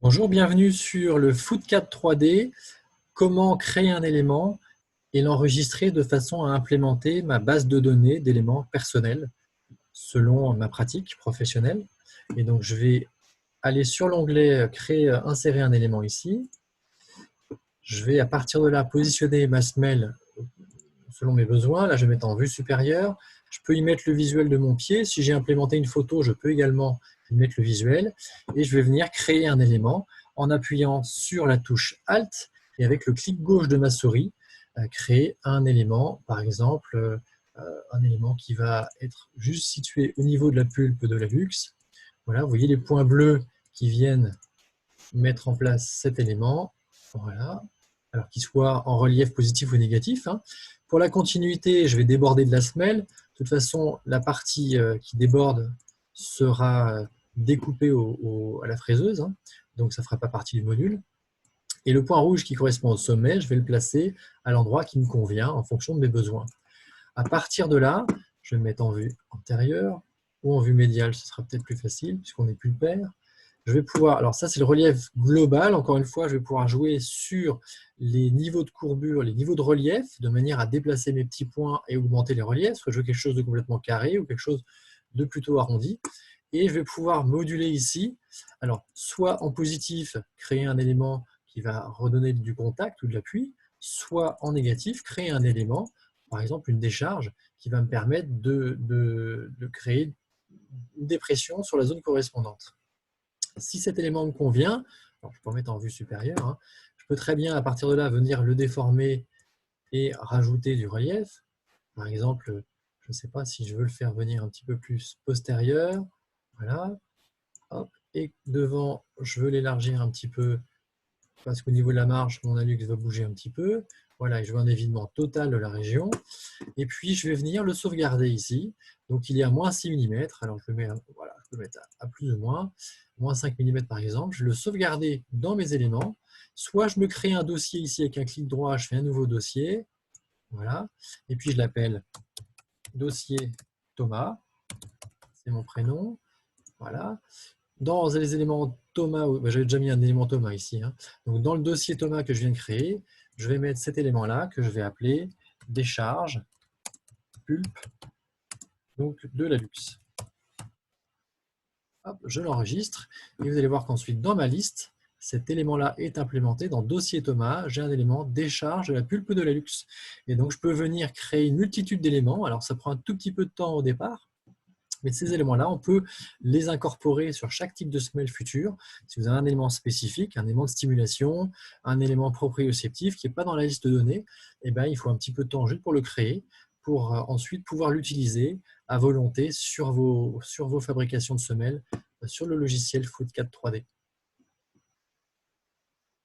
Bonjour, bienvenue sur le Footcad 3D. Comment créer un élément et l'enregistrer de façon à implémenter ma base de données d'éléments personnels selon ma pratique professionnelle. Et donc, je vais aller sur l'onglet Créer, insérer un élément ici. Je vais à partir de là positionner ma semelle selon mes besoins. Là, je vais mettre en vue supérieure. Je peux y mettre le visuel de mon pied. Si j'ai implémenté une photo, je peux également y mettre le visuel. Et je vais venir créer un élément en appuyant sur la touche Alt et avec le clic gauche de ma souris, créer un élément, par exemple, un élément qui va être juste situé au niveau de la pulpe de la luxe. Voilà, vous voyez les points bleus qui viennent mettre en place cet élément. Voilà, alors qu'il soit en relief positif ou négatif. Pour la continuité, je vais déborder de la semelle. De toute façon, la partie qui déborde sera découpée à la fraiseuse, donc ça ne fera pas partie du module. Et le point rouge qui correspond au sommet, je vais le placer à l'endroit qui me convient en fonction de mes besoins. À partir de là, je vais me mettre en vue antérieure ou en vue médiale, ce sera peut-être plus facile puisqu'on n'est plus le pair. Je vais pouvoir, alors ça c'est le relief global, encore une fois, je vais pouvoir jouer sur les niveaux de courbure, les niveaux de relief, de manière à déplacer mes petits points et augmenter les reliefs, soit je veux quelque chose de complètement carré ou quelque chose de plutôt arrondi. Et je vais pouvoir moduler ici, alors soit en positif, créer un élément qui va redonner du contact ou de l'appui, soit en négatif, créer un élément, par exemple une décharge, qui va me permettre de créer une dépression sur la zone correspondante. Si cet élément me convient, alors je peux le mettre en vue supérieure, je peux très bien à partir de là venir le déformer et rajouter du relief. Par exemple, je ne sais pas si je veux le faire venir un petit peu plus postérieur. Voilà. Hop. Et devant, je veux l'élargir un petit peu parce qu'au niveau de la marge, mon hallux va bouger un petit peu. Voilà, et je veux un évidement total de la région. Et puis, je vais venir le sauvegarder ici. Donc, il est à moins 6 mm. Alors, je le mets, voilà, je peux le mettre à plus ou moins 5 mm par exemple. Je vais le sauvegarder dans mes éléments. Soit je me crée un dossier ici avec un clic droit, je fais un nouveau dossier. Voilà. Et puis, je l'appelle dossier Thomas. C'est mon prénom. Voilà. Dans les éléments Thomas, j'avais déjà mis un élément Thomas ici. Donc, dans le dossier Thomas que je viens de créer, je vais mettre cet élément-là que je vais appeler décharge pulpe donc de la luxe. Hop, je l'enregistre et vous allez voir qu'ensuite dans ma liste, cet élément-là est implémenté dans dossier Thomas. J'ai un élément décharge de la pulpe de la luxe. Et donc je peux venir créer une multitude d'éléments. Alors ça prend un tout petit peu de temps au départ, mais ces éléments-là, on peut les incorporer sur chaque type de semelle future. Si vous avez un élément spécifique, un élément de stimulation, un élément proprioceptif qui n'est pas dans la liste de données, eh bien, il faut un petit peu de temps juste pour le créer, pour ensuite pouvoir l'utiliser à volonté sur vos fabrications de semelles, sur le logiciel Footcad 3D.